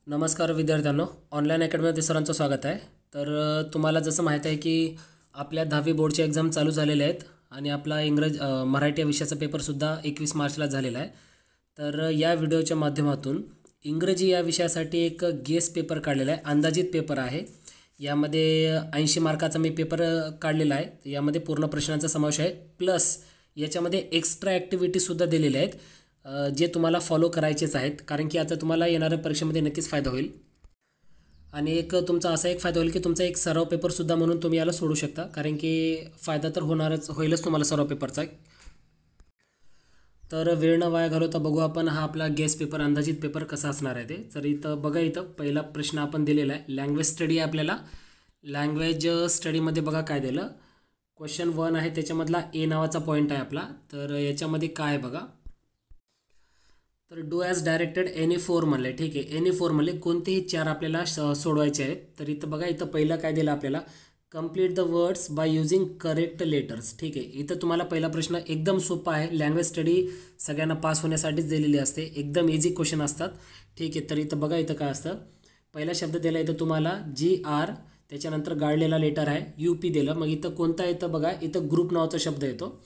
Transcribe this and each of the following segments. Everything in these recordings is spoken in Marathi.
नमस्कार विद्यार्थ्यांनो, ऑनलाईन अकॅडमीमध्ये सरांचं स्वागत आहे. तर तुम्हाला जसं माहीत आहे की आपल्या 10वी बोर्डचे एक्झाम चालू झालेले आहेत आणि आपला मराठी या विषयाचा पेपरसुद्धा 21 मार्चला झालेला आहे. तर या व्हिडिओच्या माध्यमातून इंग्रजी या विषयासाठी एक गेस पेपर काढलेला आहे, अंदाजित पेपर आहे. यामध्ये 80 मार्काचा मी पेपर काढलेला आहे. यामध्ये पूर्ण प्रश्नांचा समावेश आहे, प्लस याच्यामध्ये एक्स्ट्रा ॲक्टिव्हिटीसुद्धा दिलेल्या आहेत जे तुम्हाला फॉलो करायचेच आहेत, कारण की आता तुम्हाला येणाऱ्या परीक्षेमध्ये नक्कीच फायदा होईल. आणि एक तुमचा असा एक फायदा होईल की तुमचा एक सराव पेपरसुद्धा म्हणून तुम्ही याला सोडू शकता, कारण की फायदा तर होईलच तुम्हाला सराव पेपरचा. तर वेळ न वाया घालवता बघू आपण हा आपला गेस पेपर, अंदाजित पेपर कसा असणार आहे ते. तर इथं बघा, इथं पहिला प्रश्न आपण दिलेला आहे, लँग्वेज स्टडी आहे आपल्याला. लँग्वेज स्टडीमध्ये बघा काय दिलं, क्वेश्चन 1 आहे, त्याच्यामधला ए नावाचा पॉईंट आहे आपला. तर याच्यामध्ये काय आहे बघा, तर डू ॲज डायरेक्टेड एनी 4 म्हणले. ठीक आहे, एनी 4 म्हणले कोणतेही 4 आपल्याला सोडवायचे आहेत. तर इथं बघा, इथं पहिलं काय दिलं आपल्याला, complete the words by using correct letters. ठीक आहे, इथं तुम्हाला पहिला प्रश्न एकदम सोपा आहे. लँग्वेज स्टडी सगळ्यांना पास होण्यासाठीच दिलेली असते, एकदम इझी क्वेश्चन असतात. ठीक आहे, तर इथं बघा, इथं काय असतं, पहिला शब्द दिला इथं तुम्हाला GR, त्याच्यानंतर गाळलेला लेटर आहे UP दिलं. मग इथं कोणता येतं बघा, इथं ग्रुप नावाचा शब्द येतो.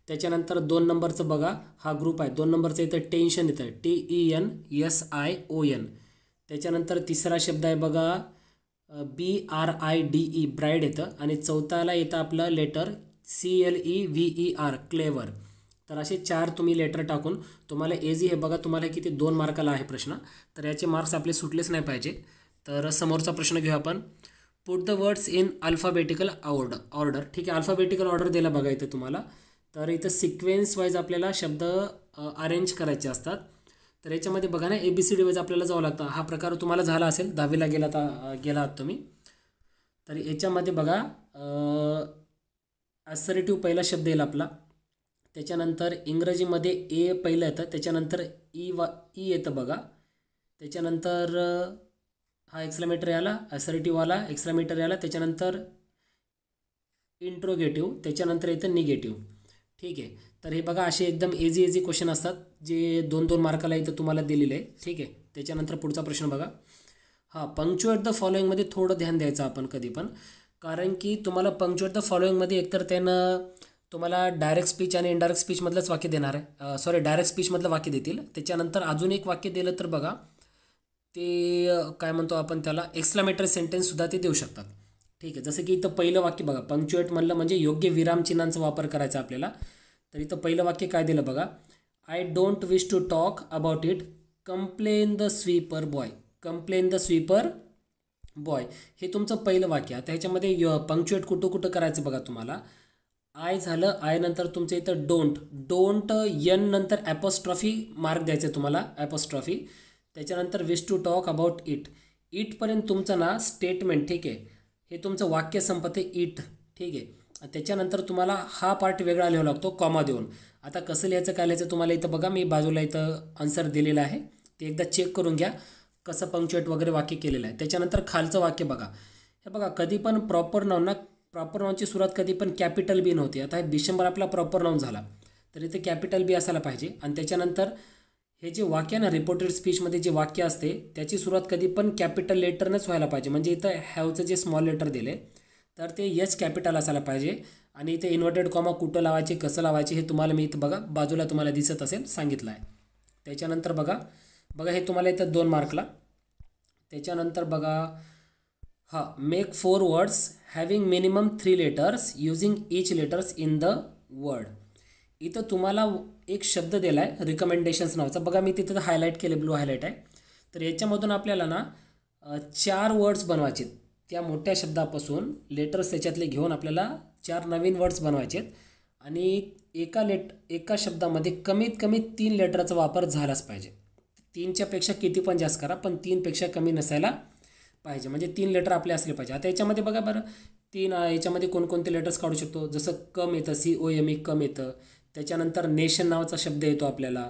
त्याच्यानंतर 2 नंबरचं बघा, हा ग्रुप आहे. 2 नंबरचं इथं टेन्शन येतं, TENSION. त्याच्यानंतर तिसरा शब्द आहे बघा, BRIDE, ब्राईड येतं. आणि चौथाला येतं आपलं लेटर CLEVER, क्लेवर. तर असे 4 तुम्ही लेटर टाकून तुम्हाला एजी हे बघा, तुम्हाला किती 2 मार्काला आहे प्रश्न. तर याचे मार्क्स आपले सुटलेच नाही पाहिजे. तर समोरचा प्रश्न घेऊ आपण, put the words in alphabetical order. ठीक आहे, अल्फाबेटिकल ऑर्डर दिला बघा इथं तुम्हाला. तर इथं सिक्वेन्स वाईज आपल्याला शब्द अरेंज करायचे असतात. तर याच्यामध्ये बघा ना, ABCD वाईज आपल्याला जावं लागतं. हा प्रकार तुम्हाला झाला असेल, 10वीला गेला आहात तुम्ही. तर याच्यामध्ये बघा, असर्टिव्ह पहिला शब्द येईल आपला. त्याच्यानंतर इंग्रजीमध्ये ए पहिलं येतं, त्याच्यानंतर ई येतं बघा. त्याच्यानंतर हा एक्सक्लेमेटरी आला, असर्टिव्ह आला, एक्सक्लेमेटरी आला. त्याच्यानंतर इंट्रोगेटिव्ह, त्याच्यानंतर येतं निगेटिव्ह. ठीक आहे, तर हे बघा असे एकदम इझी क्वेश्चन असतात जे 2-2 मार्काला इथं तुम्हाला दिलेले आहे. ठीक आहे, त्याच्यानंतर पुढचा प्रश्न बघा, हां, पंक्च्युएट द फॉलोइंगमध्ये थोडं ध्यान द्यायचं आपण कधी पण, कारण की तुम्हाला पंक्च्युएट द फॉलोइंगमध्ये एकतर त्यानं तुम्हाला डायरेक्ट स्पीच आणि इनडायरेक्ट स्पीचमधलंच वाक्य देणार आहे. डायरेक्ट स्पीचमधलं वाक्य देतील. त्याच्यानंतर अजून एक वाक्य दिलं तर बघा, ते काय म्हणतो आपण त्याला, एक्सक्लेमेटरी सेंटेन्ससुद्धा ते देऊ शकतात. ठीक आहे, जसं की इथं पहिलं वाक्य बघा, पंक्च्युएट म्हणलं म्हणजे योग्य विरामचिन्हांचा वापर करायचा आपल्याला. तर इथं पहिलं वाक्य काय दिलं बघा, I don't wish to talk about it, complain the sweeper boy. Complain the sweeper boy हे तुमचं पहिलं वाक्य. आता ह्याच्यामध्ये पंक्च्युएट कुठं करायचं बघा तुम्हाला. आय झालं, आय नंतर तुमचं इथं डोंट एन नंतर ॲपॉस्ट्रॉफी मार्क द्यायचं तुम्हाला, ॲपॉस्ट्रॉफी. त्याच्यानंतर विश टू टॉक अबाउट इटपर्यंत तुमचं ना स्टेटमेंट. ठीक आहे, हे तुमचं वाक्य संपते इट. ठीक आहे, त्याच्यानंतर तुम्हाला हा पार्ट वेगळा लिहावा लागतो कॉमा देऊन. आता कसं लिहायचं काय लिहायचं तुम्हाला इथं बघा, मी बाजूला इथं आन्सर दिलेलं आहे, ते एकदा चेक करून घ्या कसं पंक्च्युएट वगैरे वाक्य केलेलं आहे. त्याच्यानंतर खालचं वाक्य बघा, हे बघा कधी पण प्रॉपर नाऊनची सुरुवात कधी पण कॅपिटल बी नव्हती. आता हे डिसेंबर आपला प्रॉपर नाऊन झाला, तर इथे कॅपिटल बी असायला पाहिजे. आणि त्याच्यानंतर हे जे वाक्य ना, रिपोर्टेड स्पीचमध्ये जे वाक्य असते त्याची सुरुवात कधी पण कॅपिटल लेटरनंच व्हायला पाहिजे. म्हणजे इथं हॅवचं जे स्मॉल लेटर दिले तर ते एच कॅपिटल असायला पाहिजे. आणि इथे इन्व्हर्टेड कॉमा कुठं लावायचे, कसं लावायचे हे तुम्हाला मी इथं बघा बाजूला तुम्हाला दिसत असेल, सांगितलं आहे. त्याच्यानंतर बघा हे तुम्हाला इथं 2 मार्कला. त्याच्यानंतर बघा, हां, make 4 words having minimum 3 letters using each letters in the word. इथं तुम्हाला एक शब्द दिला आहे रिकमेंडेशन्स नावाचा. बघा मी तिथं हायलाईट केले, ब्लू हायलाईट आहे. तर याच्यामधून आपल्याला ना 4 वर्ड्स बनवायचे. त्या मोठ्या शब्दापासून लेटर्स त्याच्यातले घेऊन आपल्याला 4 नवीन वर्ड्स बनवायचे आहेत. आणि एका शब्दामध्ये कमीत कमी 3 लेटरचा वापर झालाच पाहिजे. 3च्या पेक्षा किती पण जास्त करा, पण 3पेक्षा कमी नसायला पाहिजे. म्हणजे 3 लेटर आपले असले पाहिजे. आता याच्यामध्ये बघा बरं, 3 याच्यामध्ये कोणकोणते लेटर्स काढू शकतो, जसं कम येतं, COME कम येतं. त्याच्यानंतर नेशन नावाचा शब्द येतो आपल्याला.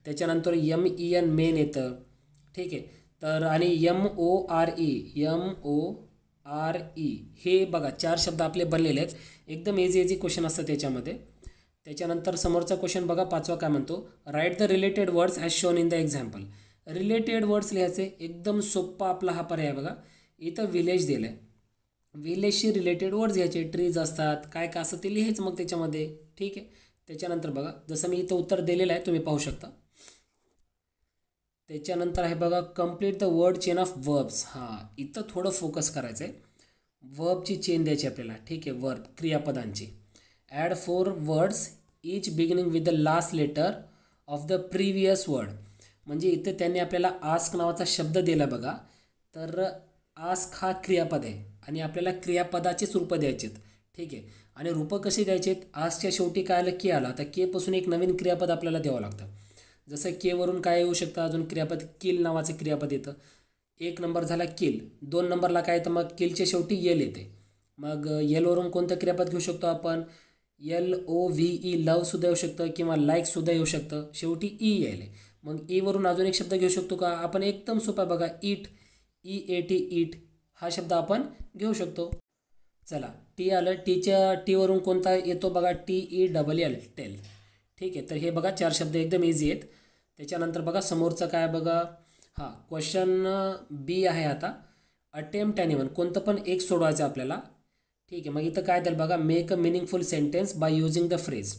त्याच्यानंतर MEN मेन येतं. ठीक आहे, तर आणि MORE हे बघा 4 शब्द आपले बनलेले आहेत. एकदम इझी क्वेश्चन असतं त्याच्यामध्ये. त्याच्यानंतर समोरचा क्वेश्चन बघा, 5वा काय म्हणतो, write the related words as shown in the example. Related words लिहायचे, एकदम सोप्पा आपला हा पर्याय बघा. इथं विलेज दिलं आहे, विलेजशी रिलेटेड वर्ड्स घ्यायचे, ट्रीज असतात काय काय असं ते लिहायचं मग त्याच्यामध्ये. ठीक आहे. त्याच्यानंतर बघा जसं मी इथं उत्तर दिलेलं आहे तुम्ही पाहू शकता. त्याच्यानंतर आहे बघा complete the word chain of verbs. हां इथं थोडं फोकस करायचं आहे, वर्बची चेन द्यायची आपल्याला. ठीक आहे. वर्ब क्रियापदांची. Add 4 words each beginning with the last letter of the previous word. म्हणजे इथं त्यांनी आपल्याला आस्क नावाचा शब्द दिला बघा. तर आस्क हा क्रियापद आहे आणि आपल्याला क्रियापदाचीच रूपं द्यायची आहेत. ठीक आहे. आणि रूपं कशी द्यायची आहेत, आस्कच्या शेवटी काय आलं, के आला, तर केपासून एक नवीन क्रियापद आपल्याला द्यावं लागतं. जसं केवरून काय येऊ शकतं अजून क्रियापद, किल नावाचं क्रियापद येतं. 1 नंबर झाला किल, 2 नंबरला काय येतं मग किलच्या शेवटी यल येते. मग यलवरून कोणतं क्रियापद घेऊ शकतो आपण, LOVE लवसुद्धा येऊ शकतं किंवा लाईकसुद्धा येऊ शकतं, शेवटी ई यायले. मग ईवरून अजून एक शब्द घेऊ शकतो का आपण, एकदम सोपा बघा, इट, EAT इट हा शब्द आपण घेऊ शकतो. चला टी आलं, टीवरून कोणता येतो बघा, TELL टेल. ठीक आहे. तर हे बघा 4 शब्द एकदम इझी आहेत. त्याच्यानंतर बघा समोरचं काय बघा, हां क्वेश्चन बी आहे आता, अटेम्प्ट एनीवन, कोणतं पण एक सोडवायचं आपल्याला. ठीक आहे. मग इथं काय द्याल बघा, make a meaningful sentence by using the phrase.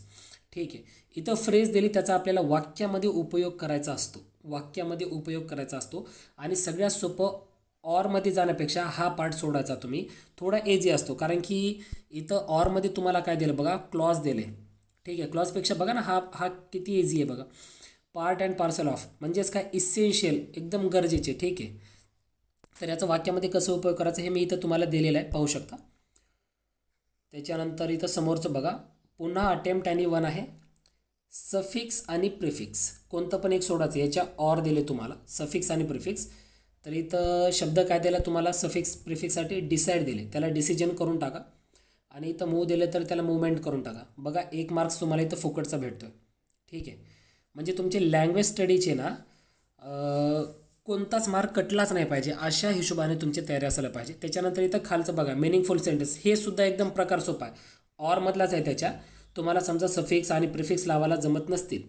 ठीक आहे. इथं फ्रेज दिली, त्याचा आपल्याला वाक्यामध्ये उपयोग करायचा असतो, वाक्यामध्ये उपयोग करायचा असतो. आणि सगळ्यात सोपं ऑरमध्ये जाण्यापेक्षा हा पार्ट सोडायचा तुम्ही, थोडा इझी असतो. कारण की इथं ऑरमध्ये तुम्हाला काय दिलं बघा, क्लॉज दिले. ठीक आहे. क्लॉजपेक्षा बघा ना हा किती इझी आहे बघा. पार्ट अँड पार्सल ऑफ म्हणजेच काय, इसेन्शियल, एकदम गरजेचे. ठीक आहे. तर याचं वाक्यामध्ये कसं उपयोग करायचं हे मी इथं तुम्हाला दिलेलं आहे, पाहू शकता. त्याच्यानंतर इथं समोरचं बघा, पुन्हा अटेम्प्ट एनीवन आहे, सफिक्स आणि प्रिफिक्स, कोणतं पण एक सोडायचं. याच्या ऑर दिले तुम्हाला सफिक्स आणि प्रिफिक्स. तर इथं शब्द काय दिला तुम्हाला, सफिक्स प्रिफिक्ससाठी डिसाईड दिले, त्याला डिसिजन करून टाका. आणि इथं मूव दिलं तर त्याला मूवमेंट करून टाका. बघा 1 मार्क्स तुम्हाला इथं फुकटचा भेटतो आहे. ठीक आहे. म्हणजे तुमचे लँग्वेज स्टडीचे ना कोणताच मार्क कटलाच नाही पाहिजे, अशा हिशोबाने तुमची तयारी असायला पाहिजे. त्याच्यानंतर इथं खालचं बघा, मिनिंगफुल सेंटेन्स, हे सुद्धा एकदम प्रकार सोपा आहे, ऑरमधलाच आहे. त्याच्या तुम्हाला समजा सफिक्स आणि प्रिफिक्स लावायला जमत नसतील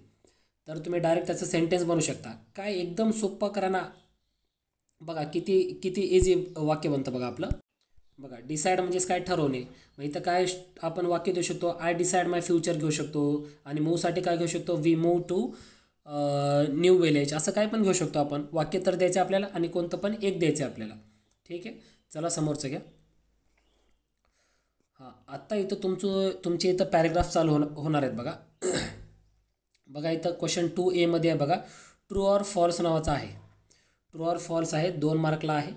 तर तुम्ही डायरेक्ट त्याचं सेंटेन्स बनवू शकता. काय एकदम सोपं करा ना. बघा किती किती इझी वाक्य बनतं बघा आपलं. बघा डिसाईड म्हणजेच काय, ठरवणे. मग इथं काय आपण वाक्य देऊ शकतो, आय डिसाईड माय फ्युचर घेऊ शकतो. आणि मूवसाठी काय घेऊ शकतो, we move to new village, असं काय पण घेऊ शकतो आपण. वाक्य तर द्यायचं आपल्याला आणि कोणतं पण एक द्यायचं आपल्याला. ठीक आहे. चला समोरचं घ्या. हां आत्ता इथं तुमचे इथं पॅरेग्राफ चालू होणार आहेत बघा. बघा इथं क्वेश्चन 2A मध्ये आहे बघा, ट्रू ऑर फॉल्स नावाचा आहे. ट्रू ऑर फॉल्स आहे, 2 मार्कला आहे.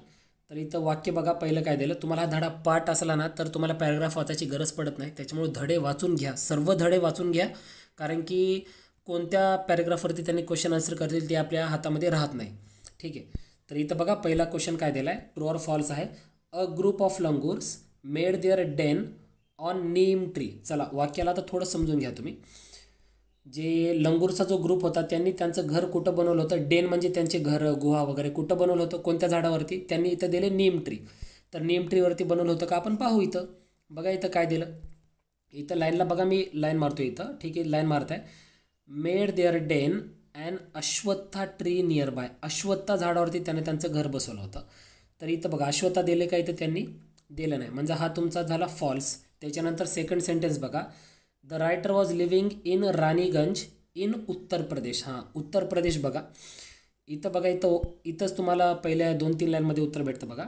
तर इथं वाक्य बघा, पहिलं काय दिलं तुम्हाला, हा धडा पाठ असला ना तर तुम्हाला पॅरेग्राफ वाचायची गरज पडत नाही. त्याच्यामुळे धडे वाचून घ्या, सर्व धडे वाचून घ्या. कारण की कोणत्या पॅरेग्राफवरती त्यांनी क्वेश्चन आन्सर करतील ते आपल्या हातामध्ये राहत नाही. ठीक आहे. तर इथं बघा पहिला क्वेश्चन काय दिला आहे, ट्रू ऑर फॉल्स आहे. A group of langurs made there den on neem tree. चला वाक्याला आता थोडं समजून घ्या तुम्ही. जे लंगूरचा जो ग्रुप होता त्यांनी त्यांचं घर कुठं बनवलं होतं, डेन म्हणजे त्यांचे घर, गुहा वगैरे कुठं बनवलं होतं, कोणत्या झाडावरती, त्यांनी इथं दिले नीम ट्री. तर नीम ट्रीवरती बनवलं होतं का आपण पाहू. इथं बघा इथं काय दिलं, इथं लाईनला बघा मी लाईन मारतो इथं. ठीक आहे. लाईन मारत आहे, made there den and Ashwattha tree nearby. Ashwattha झाडावरती त्याने त्यांचं घर बसवलं होतं. तर इथं बघा अश्वत्था दिले का, इथं त्यांनी दिलं नाही, म्हणजे हा तुमचा झाला फॉल्स. त्याच्यानंतर सेकंड सेंटेन्स बघा, the writer was living in Raniganj in Uttar Pradesh. हां उत्तर प्रदेश बघा इथं, बघा इथंच तुम्हाला पहिल्या 2-3 लाईनमध्ये उत्तर भेटतं बघा.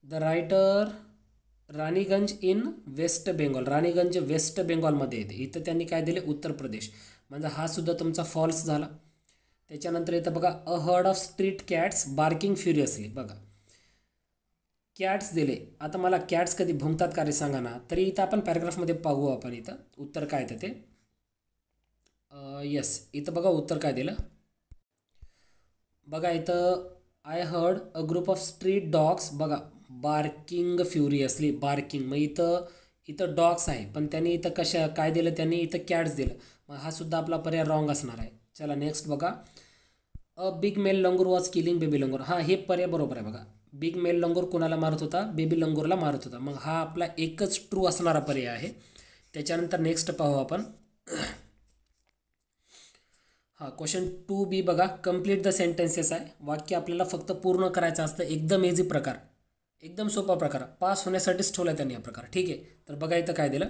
The writer Raniganj in West Bengal, Raniganj West बेंगॉलमध्ये येते, इथं त्यांनी काय दिले, उत्तर प्रदेश, म्हणजे हा सुद्धा तुमचा फॉल्स झाला. त्याच्यानंतर इथं बघा, a herd of street cats barking furiously. बघा कॅट्स दिले, आता मला कॅट्स कधी भुंकतात का रे सांगा ना. तरी इथं आपण पॅरेग्राफमध्ये पाहू आपण इथं उत्तर काय येतं ते. येस इथं बघा उत्तर काय दिलं बघा इथं, I heard a group of street dogs, बघा बार्किंग फ्युरियसली, बार्किंग, मग इथं डॉग्स आहे पण त्यांनी इथं काय दिलं, त्यांनी इथं कॅट्स दिलं, मग हा सुद्धा आपला पर्याय रॉंग असणार आहे. चला नेक्स्ट बघा, a big male langur was killing baby langur. हां हे पर्याय बरोबर आहे बघा, बिग मेल लंगूर कोणाला मारत होता, बेबी लंगूरला मारत होता. मग हा आपला एकच ट्रू असणारा पर्याय आहे. त्याच्यानंतर नेक्स्ट पाहू आपण. हां, क्वेश्चन 2B बघा, कंप्लीट द सेंटेन्सेस आहे. वाक्य आपल्याला फक्त पूर्ण करायचं असतं. एकदम इझी प्रकार, एकदम सोपा प्रकार, पास होण्यासाठीच ठेवला त्यांनी हा प्रकार. ठीक आहे, तर बघा इथं काय दिलं.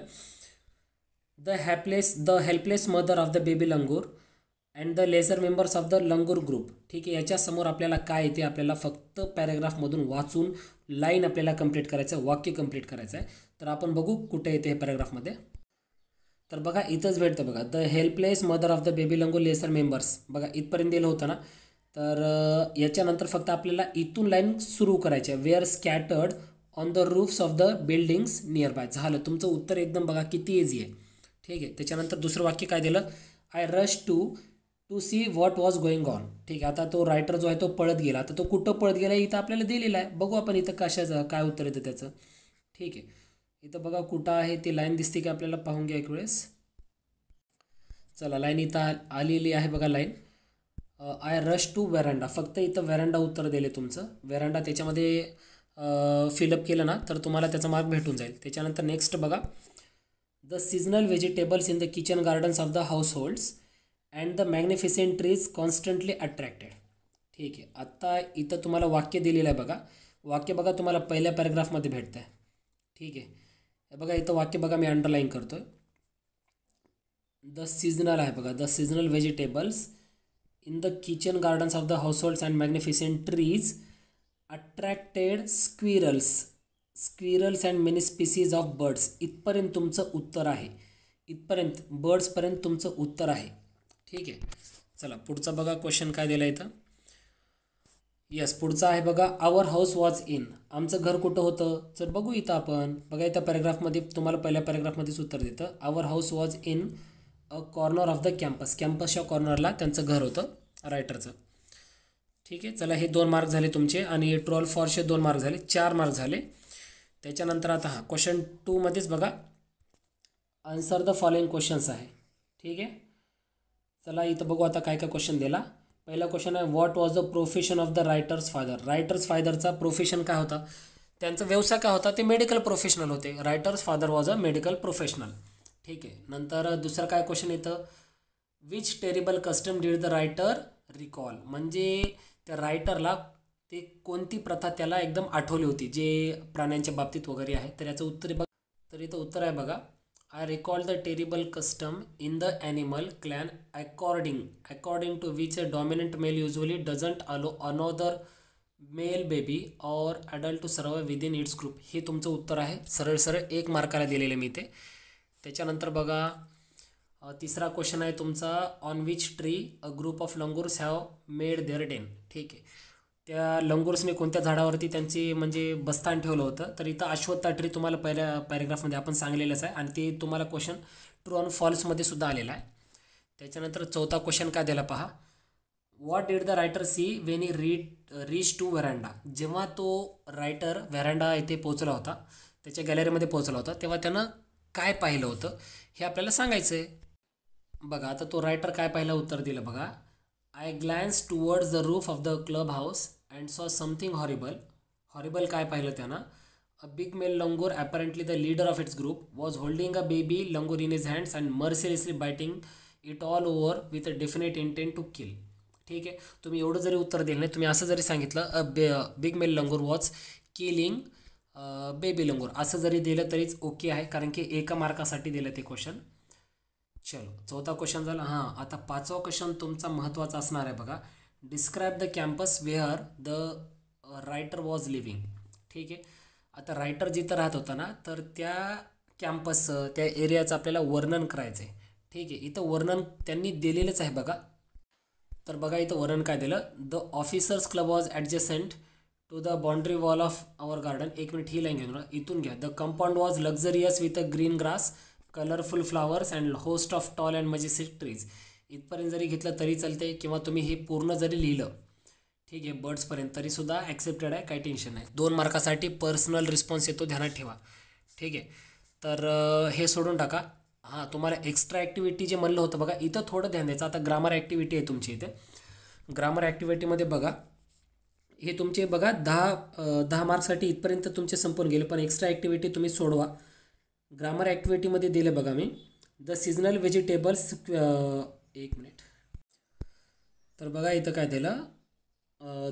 The helpless mother of the baby langur and the laser members of the langur group. ठीक आहे, याच्यासमोर आपल्याला काय येते, आपल्याला फक्त पॅरेग्राफमधून वाचून लाईन आपल्याला कंप्लीट करायचं आहे, वाक्य कंप्लीट करायचं आहे. तर आपण बघू कुठे येते हे पॅरेग्राफमध्ये. तर बघा इथंच भेटतं बघा, the helpless mother of the baby langur lesser members. बघा इथपर्यंत दिलं होतं ना. तर याच्यानंतर फक्त आपल्याला इथून लाईन सुरू करायची आहे. Where scattered on the roofs of the buildings nearby. झालं तुमचं उत्तर. एकदम बघा किती इझी आहे. ठीक आहे, त्याच्यानंतर दुसरं वाक्य काय दिलं, I rush to see what was going on. ठीक आहे, आता तो रायटर जो आहे तो पळत गेला. आता तो कुठं पळत गेला इथं आपल्याला दिलेला आहे. बघू आपण इथं कशाचं काय उत्तर येतं त्याचं. ठीक आहे, इथं बघा कुठं आहे ती लाईन दिसते की आपल्याला, पाहून घ्या एक वेळेस. चला लाईन इथं आलेली आहे बघा line. I rush to veranda. फक्त इथं व्हेरांडा उत्तर दिले तुमचं. व्हेरांडा त्याच्यामध्ये फिलअप केलं ना तर तुम्हाला त्याचा मार्क भेटून जाईल. त्याच्यानंतर नेक्स्ट बघा, the seasonal vegetables in the kitchen gardens of the house holds and the magnificent trees constantly attracted. ठीक आहे, आता इथं तुम्हाला वाक्य दिलेलं आहे बघा. वाक्य बघा तुम्हाला पहिल्या पॅरेग्राफमध्ये भेटतं आहे. ठीक आहे, बघा इथं वाक्य बघा मी अंडरलाईन करतो आहे. द सीजनल आहे बघा, the seasonal vegetables in the kitchen gardens of the households and magnificent trees attracted squirrels and many species of birds. इथपर्यंत तुमचं उत्तर आहे. इथपर्यंत बर्ड्सपर्यंत तुमचं उत्तर आहे. ठीक आहे, चला पुढचा बघा क्वेश्चन काय दिला इथं. यस, पुढचा आहे बघा, आवर हाऊस वॉज इन. आमचं घर कुठं होतं. तर बघू इथं आपण बघा, इथं पॅरेग्राफमध्ये तुम्हाला पहिल्या पॅरेग्राफमध्येच उत्तर देतं. Our house was in a corner of the campus. कॅम्पसच्या कॉर्नरला त्यांचं घर होतं रायटरचं. ठीक आहे, चला हे 2 मार्क झाले तुमचे आणि ट्रू ऑर फॉल्सचे 2 मार्क झाले, 4 मार्क झाले. त्याच्यानंतर आता हा क्वेश्चन 2 मध्येच बघा, आन्सर द फॉलोइंग क्वेश्चन्स आहे. ठीक आहे, चला इथं बघू आता काय काय क्वेश्चन दिला. पहिला क्वेश्चन आहे, what was the profession of the writer's father. Writer's फादरचा प्रोफेशन काय होता, त्यांचा व्यवसाय काय होता, ते मेडिकल प्रोफेशनल होते. Writer's father was a medical professional. ठीक आहे, नंतर दुसरं काय क्वेश्चन येतं, which terrible custom did the writer recall. म्हणजे त्या रायटरला ते कोणती प्रथा त्याला एकदम आठवली होती, जे प्राण्यांच्या बाबतीत वगैरे आहे. तर याचं उत्तर बघा, तर इथं उत्तर आहे बघा, I recall the terrible custom in the animal clan according to which a dominant male usually doesn't allow another male baby or adult to survive within its group. हे तुमचं उत्तर आहे. सरळ सरळ 1 मार्काला दिलेलं मी ते. त्याच्यानंतर बघा तिसरा क्वेश्चन आहे तुमचा, on which tree a group of langurs have made there den. ठीक आहे, त्या लंगूर्सने कोणत्या झाडावरती त्यांची म्हणजे बस्तान ठेवलं होतं. तर इथं अश्वत्था ट्री तुम्हाला पहिल्या पॅरेग्राफमध्ये आपण सांगलेलंच आहे आणि ते तुम्हाला क्वेश्चन ट्रू ऑन फॉल्समध्ये सुद्धा आलेला आहे. त्याच्यानंतर चौथा क्वेश्चन काय दिला पहा, what did the writer see when he reach to verandah. जेव्हा तो रायटर व्हेरांडा येथे पोहोचला होता, त्याच्या गॅलरीमध्ये पोहोचला होता, तेव्हा त्यानं काय पाहिलं होतं हे आपल्याला सांगायचं आहे. बघा आता तो रायटर काय पाहिलं, उत्तर दिलं बघा, I glanced towards the roof of the clubhouse and saw something horrible. Horrible काय पाहिलं त्यानं, a big male langur, apparently the leader of its group, was holding a baby langur in his hands and mercilessly biting it all over with a definite intent to kill. ठीक आहे, तुम्ही एवढं जरी उत्तर दिलं नाही, तुम्ही असं जरी सांगितलं big male langur was killing baby langur, असं जरी दिलं तरीच ओके आहे, कारण की 1 मार्कासाठी दिलं ते क्वेश्चन. चलो चौथा क्वेश्चन झाला. हां, आता 5वा क्वेश्चन तुमचा महत्त्वाचा असणार आहे बघा, describe the campus where the writer was living. ठीक आहे, आता रायटर जिथं राहत होता ना, तर त्या कॅम्पसचं त्या एरियाचं आपल्याला वर्णन करायचं आहे. ठीक आहे, इथं वर्णन त्यांनी दिलेलंच आहे बघा. तर बघा इथं वर्णन काय दिलं, the officers club was adjacent to the boundary wall of our garden. 1 minute ही लाईन घेऊन इथून घ्या. The compound was luxurious with a green grass, colourful flowers and host of tall and majestic trees. इथपर्यंत जरी घेतलं तरी चालते, किंवा तुम्ही हे पूर्ण जरी लिहिलं, ठीक आहे, बर्ड्सपर्यंत, तरीसुद्धा ॲक्सेप्टेड आहे, काही टेन्शन नाही. 2 मार्कासाठी पर्सनल रिस्पॉन्स येतो, ध्यानात ठेवा. ठीक आहे, तर हे सोडून टाका. हां, तुम्हाला एक्स्ट्रा ॲक्टिव्हिटी जे म्हणलं होतं बघा, इथं थोडं ध्यान द्यायचं. आता ग्रामर ॲक्टिव्हिटी आहे तुमची इथे. ग्रामर ॲक्टिव्हिटीमध्ये बघा, हे तुमचे बघा 10 मार्क्ससाठी इथपर्यंत तुमचे संपून गेले, पण एक्स्ट्रा ॲक्टिव्हिटी तुम्ही सोडवा. ग्रामर ॲक्टिव्हिटीमध्ये दिलं बघा मी, द सीजनल व्हेजिटेबल्स 1 मिनिट, तर बघा इथं काय दिलं,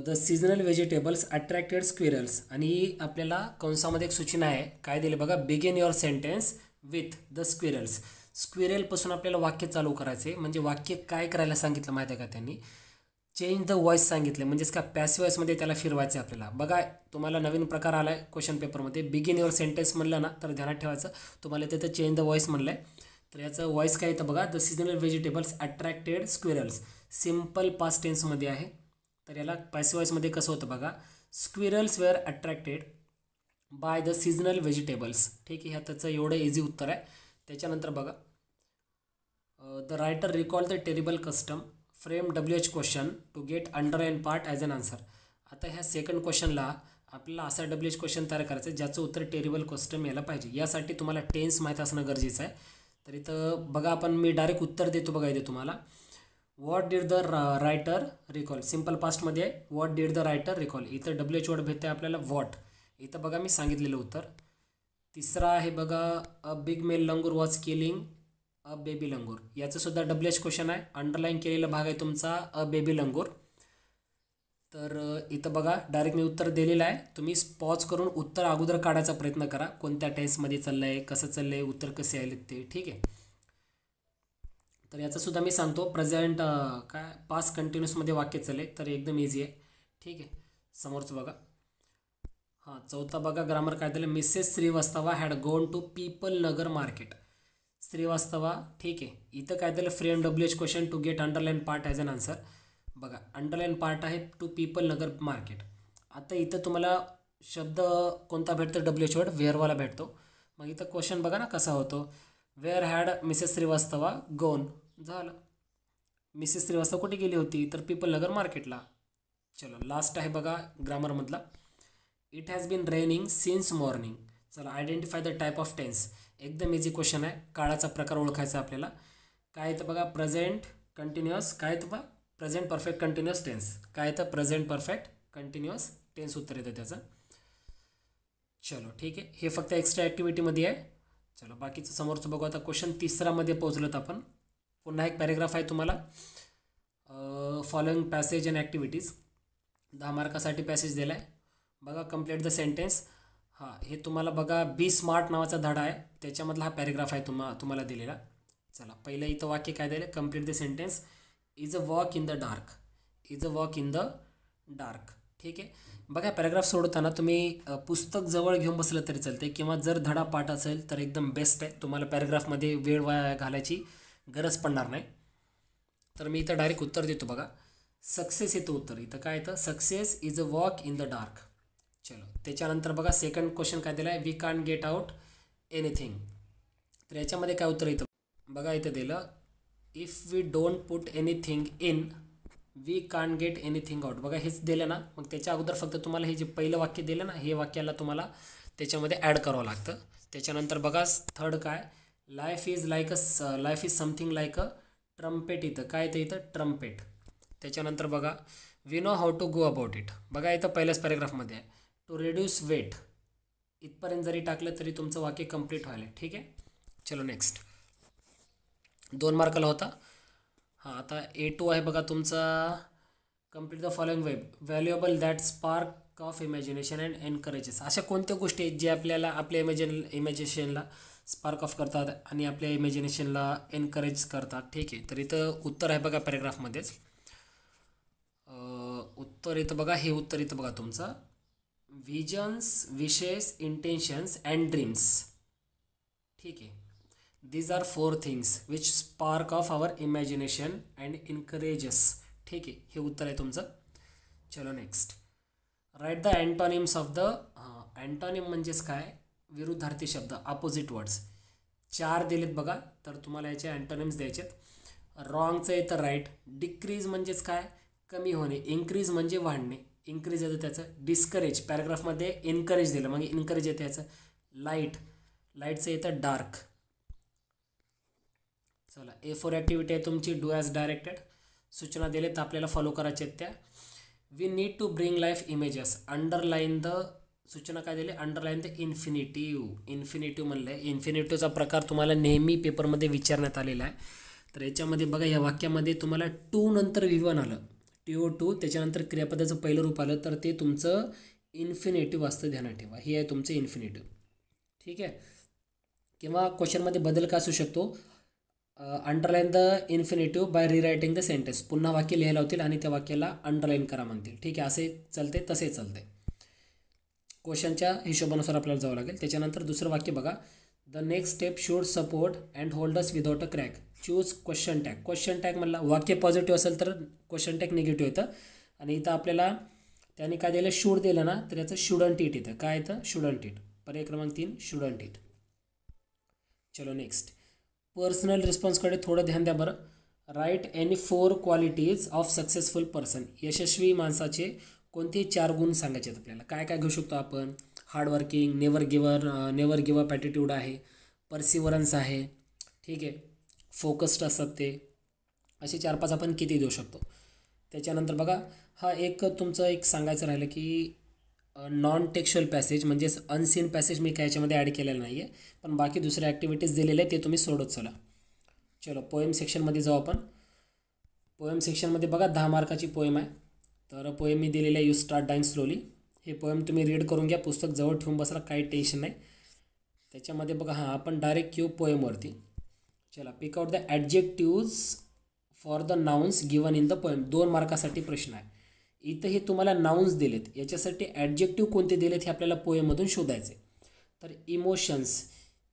the seasonal vegetables attracted squirrels, आणि आपल्याला कंसामध्ये एक सूचना आहे, काय दिले बघा, begin your sentence with the squirrels. स्क्विरलपासून आपल्याला वाक्य चालू करायचे. म्हणजे वाक्य काय करायला सांगितलं माहिती आहे का त्यांनी, चेंज द वॉइस सांगितले. म्हणजेच का पॅसिव्ह वॉइसमध्ये त्याला फिरवायचं आहे आपल्याला. बघा तुम्हाला नवीन प्रकार आला आहे क्वेश्चन पेपरमध्ये, बिगिन युअर सेंटेन्स म्हणलं ना तर ध्यानात ठेवायचं, तुम्हाला तिथं चेंज द वॉइस म्हणलं आहे. तर याचं वॉइस काय येतं बघा, the seasonal vegetables attracted squirrels, simple past टेन्समध्ये आहे. तर याला पॅसिव्ह वॉइसमध्ये कसं होतं बघा, squirrels were attracted by the seasonal vegetables. ठीक आहे, ह्या त्याचं एवढं इझी उत्तर आहे. त्याच्यानंतर बघा, the writer recall the terrible custom frame WH question to get underline part as an answer. आता ह्या सेकंड क्वेश्चनला आपल्याला असा WH क्वेश्चन तयार करायचं आहे ज्याचं उत्तर टेरिबल कस्टम यायला पाहिजे. यासाठी तुम्हाला टेन्स माहीत असणं गरजेचं आहे. तर इथं बघा आपण, मी डायरेक्ट उत्तर देतो बघा इथे तुम्हाला. What did the writer recall, simple पास्टमध्ये आहे. What did the writer recall, इथं WH वर्ड भेटते आपल्याला व्हॉट. इथं बघा मी सांगितलेलं उत्तर. तिसरा आहे बघा, a big male langur was killing a baby langur. याचं सुद्धा WH क्वेश्चन आहे. अंडरलाईन केलेला भाग आहे तुमचा अ बेबी लंगूर. तर इथं बघा डायरेक्ट मी उत्तर दिलेलं आहे. तुम्ही पॉज करून उत्तर अगोदर काढायचा प्रयत्न करा, कोणत्या टेन्समध्ये चाललं आहे, कसं चाललं आहे, उत्तर कसे आले ते. ठीक आहे, तर याचं सुद्धा मी सांगतो. प्रेझेंट काय पास्ट कंटिन्यूसमध्ये वाक्य चालले तर एकदम इझी आहे. ठीक आहे, समोरचं बघा. हां, चौथा बघा ग्रामर काय दिलं, Mrs Srivastava had gone to Peepal Nagar market. Srivastava, ठीक आहे. इथं काय दिलं, frame WH question to get underline part as an answer. बघा अंडरलाईन पार्ट आहे टू पीपल नगर मार्केट. आता इथं तुम्हाला शब्द कोणता भेटतो, WH वर्ड वेअरवाला भेटतो. मग इथं क्वेश्चन बघा ना कसा होतो, वेअर हॅड मिसेस श्रीवास्तवा गोन. झालं, मिसेस श्रीवास्तव कुठे गेली होती, तर पीपल नगर मार्केटला. चलो लास्ट आहे बघा ग्रामरमधला, it has been raining since morning. चला, identify the type of tense. एकदम इझी क्वेश्चन आहे. काळाचा प्रकार ओळखायचा आपल्याला. काय येतं बघा, प्रेझेंट कंटिन्युअस. काय येतं बघा, प्रेझेंट परफेक्ट कंटिन्युअस टेन्स. काय येतं, प्रेझेंट परफेक्ट कंटिन्युअस टेन्स उत्तर येतं त्याचं. चलो ठीक आहे, हे फक्त एक्स्ट्रा ॲक्टिव्हिटीमध्ये आहे. चलो बाकीचं समोरचं बघू. आता क्वेश्चन तिसरामध्ये पोहोचलोत आपण. पुन्हा एक पॅरेग्राफ आहे तुम्हाला, फॉलोइंग पॅसेज अँड ॲक्टिव्हिटीज. 10 मार्कासाठी पॅसेज दिला आहे बघा. Complete the sentence. हां, हे तुम्हाला बघा बी स्मार्ट नावाचा धडा आहे, त्याच्यामधला हा पॅरेग्राफ आहे तुम्हाला दिलेला. चला, पहिलं इथं वाक्य काय दिलं, complete the sentence. Is a walk in the dark. Is a walk in the dark. ठीक आहे, बघा पॅरेग्राफ सोडताना तुम्ही पुस्तक जवळ घेऊन बसलं तरी चालते, किंवा जर धडा पाठ असेल तर एकदम बेस्ट आहे. तुम्हाला पॅरेग्राफमध्ये वेळ वाया घालायची गरज पडणार नाही. तर मी इथं डायरेक्ट उत्तर देतो बघा. सक्सेस येतं उत्तर. इथं काय येतं, success is a walk in the dark. चलो, त्याच्यानंतर बघा सेकंड क्वेश्चन काय दिला आहे, we can't get out anything. तर याच्यामध्ये काय उत्तर येतं बघा. इथं दिलं, if we don't put anything in we can't get anything out. बघा हेच दिलं ना, मग त्याच्या अगोदर फक्त तुम्हाला हे जे पहिलं वाक्य दिलं ना, हे वाक्याला तुम्हाला त्याच्यामध्ये ॲड करावं लागतं. त्याच्यानंतर बघा थर्ड काय, life is something like a trumpet. इथं काय येतं, इथं ट्रम्पेट. त्याच्यानंतर बघा, we know how to go about it. बघा इथं पहिल्याच पॅरेग्राफमध्ये आहे, टू रिड्यूस वेट. इथपर्यंत जरी टाकलं तरी तुमचं वाक्य कंप्लीट व्हायला. ठीक आहे, चलो नेक्स्ट. 2 मार्काला होता. हां, आता A2 आहे बघा तुमचा, complete the following valuable that spark of imagination and encourages. अशा कोणत्या गोष्टी आहेत जे आपल्याला आपल्या इमॅजिनेशनला स्पार्क ऑफ करतात आणि आपल्या इमॅजिनेशनला एनकरेज करतात. ठीक आहे, तर इथं उत्तर आहे बघा पॅरेग्राफमध्येच. उत्तर इथं बघा, हे उत्तर इथं बघा तुमचं, visions, wishes, intentions and dreams. ठीक आहे, these are 4 things which spark of our imagination and encourages. ठीक आहे, हे उत्तर आहे तुमचं. चलो next, write the अँटॉनिम्स of the. Antonym म्हणजेच काय, विरुद्धार्थी शब्द, अपोजिट वर्ड्स. 4 दिलेत बघा, तर तुम्हाला याचे अँटॉनिम्स द्यायचेत. रॉंगचं येतं राईट. डिक्रीज म्हणजेच काय, कमी होणे. इन्क्रीज म्हणजे वाढणे, इन्क्रीज येतं त्याचं. डिस्करेज, पॅरेग्राफमध्ये एनकरेज दिलं मग इन्करेज येतं याचं. लाईटचं येतं डार्क. चला, A4 ॲक्टिव्हिटी आहे तुमची, डू ॲज डायरेक्टेड. सूचना दिले तर आपल्याला फॉलो करायच्या आहेत त्या. We need to bring life images. Underline the. सूचना काय दिली, अंडरलाईन द इन्फिनिटिव्ह म्हणलं आहे. इन्फिनिटिव्हचा प्रकार तुम्हाला नेहमी पेपरमध्ये विचारण्यात आलेला आहे. तर याच्यामध्ये बघा, या वाक्यामध्ये तुम्हाला टू नंतर V1 आलं, TO2 त्याच्यानंतर क्रियापदाचं पहिलं रूप आलं तर ते तुमचं इन्फिनेटिव्ह असतं, ध्यानात ठेवा. हे आहे तुमचं इन्फिनेटिव्ह. ठीक आहे. किंवा क्वेश्चनमध्ये बदल का असू शकतो, underline the infinitive by rewriting the sentence. पुन्हा वाक्य लिहायला होतील आणि त्या वाक्याला अंडरलाईन करा म्हणतील. ठीक आहे, असे चालते तसे चालते. क्वेश्चनच्या हिशोबानुसार आपल्याला जावं लागेल. त्याच्यानंतर दुसरं वाक्य बघा, the next step should support and hold us without a crack. Choose question tag. Question tag म्हणला वाक्य पॉझिटिव्ह असेल तर क्वेश्चन टॅग निगेटिव्ह येतं. आणि इथं आपल्याला त्याने काय दिलं, शूड दिलं ना, तर याचं शुडंट इट येतं. काय येतं, शुडंट इट. पर्याय क्रमांक 3 शुडंट इट. चलो नेक्स्ट, पर्सनल रिस्पॉन्सकडे थोडं ध्यान द्या बरं. Write any 4 qualities of successful person. यशस्वी माणसाचे कोणतेही 4 गुण सांगायचे आहेत आपल्याला. काय काय घेऊ शकतो आपण, hardworking, never give up attitude आहे, परसिवरन्स आहे, ठीक आहे, फोकस्ड असतात ते. असे 4-5 आपण किती देऊ शकतो. त्याच्यानंतर बघा, हा एक तुमचं एक सांगायचं राहिलं की नॉन टेक्स्चुअल पॅसेज म्हणजेच अनसीन पॅसेज मी काय याच्यामध्ये ॲड केलेलं नाही आहे, पण बाकी दुसऱ्या ॲक्टिव्हिटीज दिलेले आहे ते तुम्ही सोडत चला. चलो पोएम सेक्शनमध्ये जाऊ आपण. पोएम सेक्शनमध्ये बघा 10 मार्काची पोएम आहे. तर पोएम मी दिलेलं आहे, यू स्टार्ट डाईंग स्लोली. हे पोएम तुम्ही रीड करून घ्या, पुस्तक जवळ ठेवून बसला, काही टेन्शन नाही. त्याच्यामध्ये बघा, हां आपण डायरेक्ट क्यू पोएमवरती. चला, pick out the adjectives for the nouns given in the poem. 2 मार्कासाठी प्रश्न आहे. इथं हे तुम्हाला नाउन्स दिलेत, याच्यासाठी ॲडजेक्टिव्ह कोणते दिलेत हे आपल्याला पोएममधून शोधायचे. तर